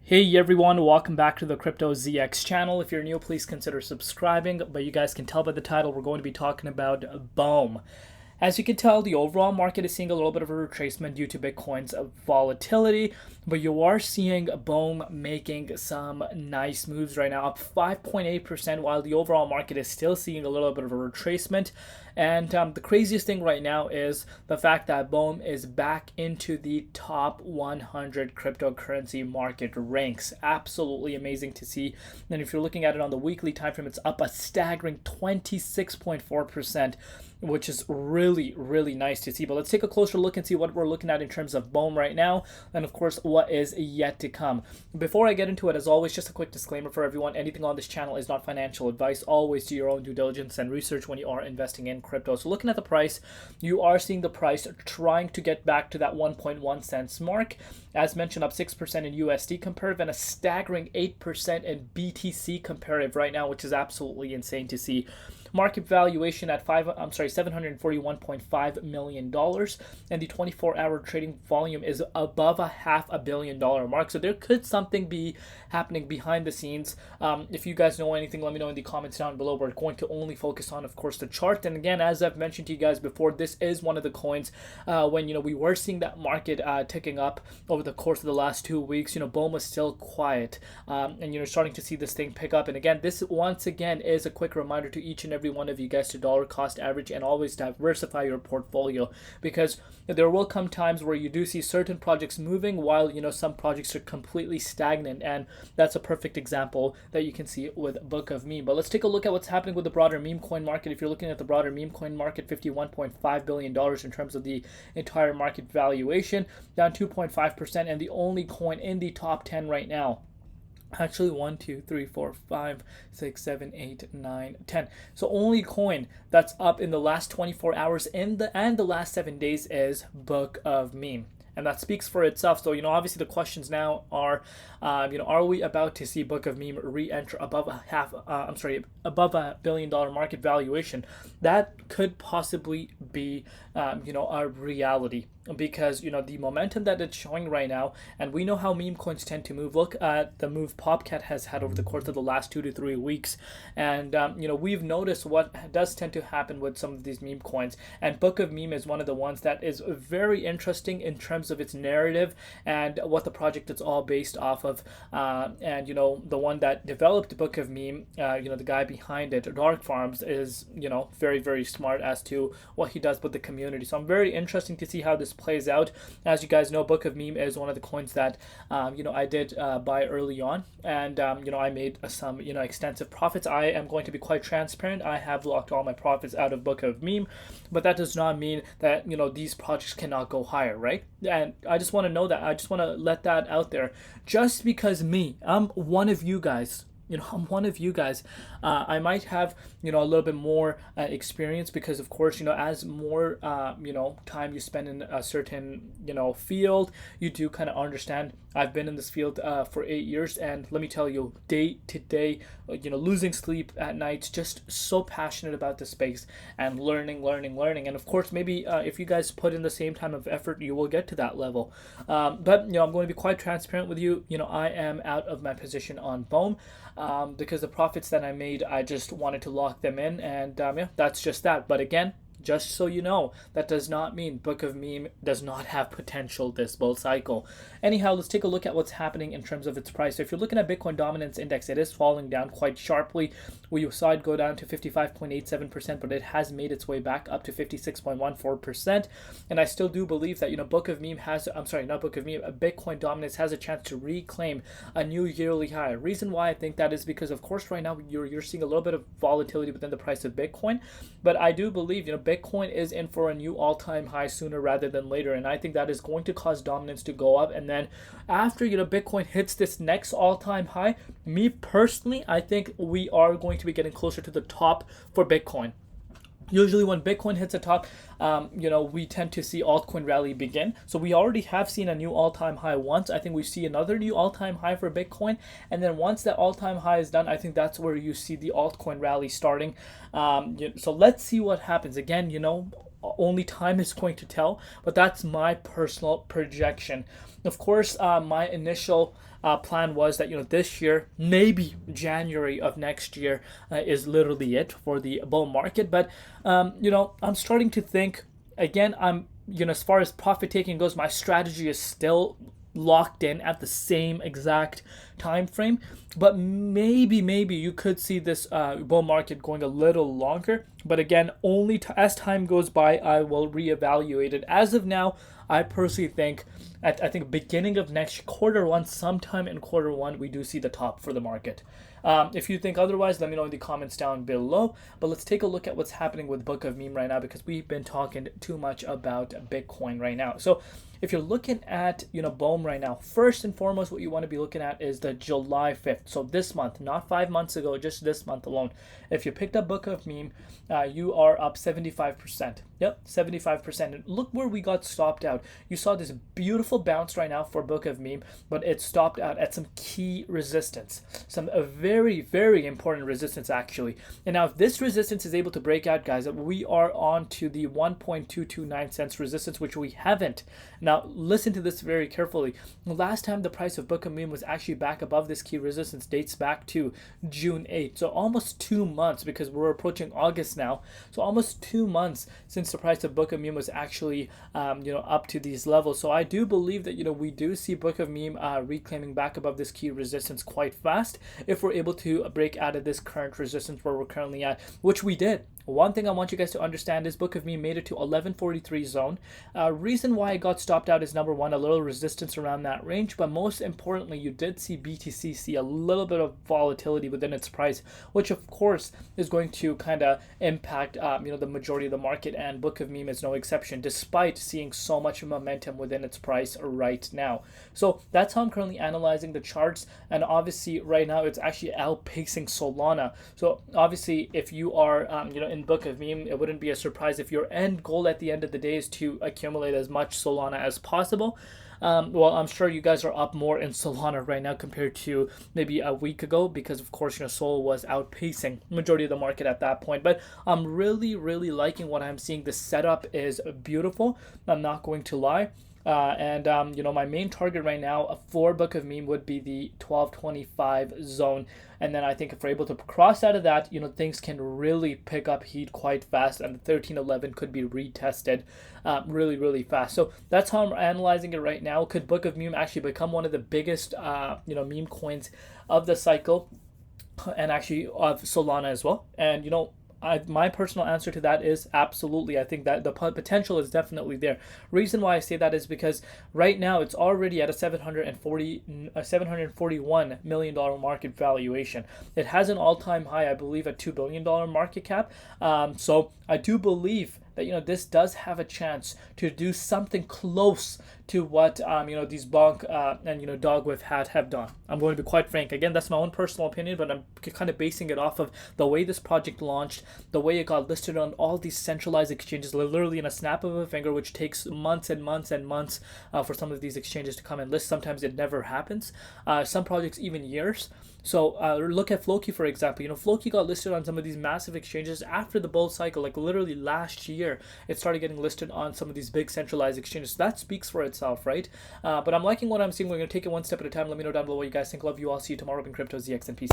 Hey everyone, welcome back to the Crypto ZX channel. If you're new, please consider subscribing. But you guys can tell by the title, we're going to be talking about Bome. As you can tell, the overall market is seeing a little bit of a retracement due to Bitcoin's volatility, but you are seeing Bome making some nice moves right now, up 5.8%, while the overall market is still seeing a little bit of a retracement. And the craziest thing right now is the fact that Bome is back into the top 100 cryptocurrency market ranks. Absolutely amazing to see. And if you're looking at it on the weekly time frame, it's up a staggering 26.4%. Which is really nice to see. But let's take a closer look and see what we're looking at in terms of Bome right now, and of course what is yet to come. Before I get into it, as always, just a quick disclaimer for everyone: anything on this channel is not financial advice. Always do your own due diligence and research when you are investing in crypto. So looking at the price, you are seeing the price trying to get back to that 1.1 cents mark. As mentioned, up 6% in USD comparative and a staggering 8% in BTC comparative right now, which is absolutely insane to see. Market valuation at $741.5 million, and the 24-hour trading volume is above a $500 million mark. So there could something be happening behind the scenes. If you guys know anything, let me know in the comments down below. We're going to only focus on, of course, the chart. And again, as I've mentioned to you guys before, this is one of the coins when we were seeing that market ticking up over the course of the last 2 weeks. Bome was still quiet, and you're starting to see this thing pick up. And again, this once again is a quick reminder to each and every one of you guys to dollar cost average and always diversify your portfolio, because there will come times where you do see certain projects moving while some projects are completely stagnant, and that's a perfect example that you can see with Book of Meme. But let's take a look at what's happening with the broader meme coin market. If you're looking at the broader meme coin market, $51.5 billion in terms of the entire market valuation, down 2.5%, and the only coin in the top 10 right now, actually 1 2 3 4 5 6 7 8 9 10, so only coin that's up in the last 24 hours and the last 7 days is Book of Meme. And that speaks for itself. So, obviously the questions now are, are we about to see Book of Meme re-enter above above $1 billion market valuation? That could possibly be, a reality, because the momentum that it's showing right now, and we know how meme coins tend to move. Look at the move Popcat has had over the course of the last 2 to 3 weeks, and we've noticed what does tend to happen with some of these meme coins, and Book of Meme is one of the ones that is very interesting in terms of its narrative and what the project is all based off of. And the one that developed Book of Meme, the guy behind it, Dark Farms, is very smart as to what he does with the community. So I'm very interesting to see how this plays out. As you guys know, Book of Meme is one of the coins that I did buy early on, and I made some extensive profits. I am going to be quite transparent. I have locked all my profits out of Book of Meme, but that does not mean that these projects cannot go higher, right? And I just want to know that. I just want to let that out there. Just because I'm one of you guys. I'm one of you guys. I might have, a little bit more experience, because of course, as more, time you spend in a certain, field, you do kind of understand. I've been in this field for 8 years, and let me tell you, day to day, losing sleep at night, just so passionate about the space and learning. And of course, maybe if you guys put in the same time of effort, you will get to that level. But, I'm going to be quite transparent with you. I am out of my position on Bome. Because the profits that I made, I just wanted to lock them in, and that's just that. But again, just so you know, that does not mean Book of Meme does not have potential this bull cycle. Anyhow, let's take a look at what's happening in terms of its price. So if you're looking at Bitcoin Dominance Index, it is falling down quite sharply. We saw it go down to 55.87%, but it has made its way back up to 56.14%. And I still do believe that, Book of Meme has, not Book of Meme, Bitcoin Dominance has a chance to reclaim a new yearly high. Reason why I think that is because, of course, right now you're seeing a little bit of volatility within the price of Bitcoin, but I do believe, Bitcoin is in for a new all-time high sooner rather than later, and I think that is going to cause dominance to go up. And then after Bitcoin hits this next all-time high, me personally, I think we are going to be getting closer to the top for Bitcoin. Usually when Bitcoin hits a top, we tend to see altcoin rally begin. So we already have seen a new all-time high once. I think we see another new all-time high for Bitcoin. And then once that all-time high is done, I think that's where you see the altcoin rally starting. So let's see what happens. Again, only time is going to tell, but that's my personal projection. Of course, my initial plan was that this year, maybe January of next year, is literally it for the bull market. But I'm starting to think again. As far as profit taking goes, my strategy is still locked in at the same exact time frame, but maybe you could see this bull market going a little longer. But again, only as time goes by, I will reevaluate it. As of now, I personally think I think beginning of next quarter 1, sometime in quarter 1, we do see the top for the market. If you think otherwise, let me know in the comments down below. But let's take a look at what's happening with Book of Meme right now, because we've been talking too much about Bitcoin right now. So if you're looking at Bome right now, first and foremost, what you want to be looking at is the July 5th. So this month, not 5 months ago, just this month alone. If you picked up Book of Meme, you are up 75%. Yep, 75%. And look where we got stopped out. You saw this beautiful bounce right now for Book of Meme, but it stopped out at some key resistance, some very, very important resistance actually. And now if this resistance is able to break out, guys, we are on to the 1.229 cents resistance, which we haven't. Now listen to this very carefully. The last time the price of Book of Meme was actually back above this key resistance dates back to June 8th. So almost 2 months, because we're approaching August now. So almost 2 months since the price of Book of Meme was actually up to these levels. So I do believe that we do see Book of Meme reclaiming back above this key resistance quite fast if we're able to break out of this current resistance where we're currently at, which we did. One thing I want you guys to understand is Book of Meme made it to 1143 zone. Reason why it got stopped out is number one, a little resistance around that range, but most importantly, you did see BTC see a little bit of volatility within its price, which of course is going to kind of impact the majority of the market, and Book of Meme is no exception, despite seeing so much momentum within its price right now. So that's how I'm currently analyzing the charts, and obviously right now it's actually outpacing Solana. So obviously if you are in Book of Meme, it wouldn't be a surprise if your end goal at the end of the day is to accumulate as much Solana as possible. Well, I'm sure you guys are up more in Solana right now compared to maybe a week ago, because of course Sol was outpacing majority of the market at that point. But I'm really liking what I'm seeing. The setup is beautiful, I'm not going to lie. My main target right now for Book of Meme would be the 1225 zone, and then I think if we're able to cross out of that, things can really pick up heat quite fast, and the 1311 could be retested really fast. So that's how I'm analyzing it right now. Could Book of Meme actually become one of the biggest meme coins of the cycle, and actually of Solana as well? And my personal answer to that is absolutely. I think that the potential is definitely there. Reason why I say that is because right now it's already at a $741 million market valuation. It has an all-time high, I believe, at $2 billion market cap. So I do believe that this does have a chance to do something close to what these Bonk and Dog with Hat have done. I'm going to be quite frank. Again, that's my own personal opinion, but I'm kind of basing it off of the way this project launched, the way it got listed on all these centralized exchanges, literally in a snap of a finger, which takes months and months and months for some of these exchanges to come and list. Sometimes it never happens. Some projects even years. So look at Floki, for example. Floki got listed on some of these massive exchanges after the bull cycle, like literally last year. It started getting listed on some of these big centralized exchanges. So that speaks for itself, right? But I'm liking what I'm seeing. We're going to take it one step at a time. Let me know down below what you guys think. Love you all. See you tomorrow in Crypto ZX, and peace out.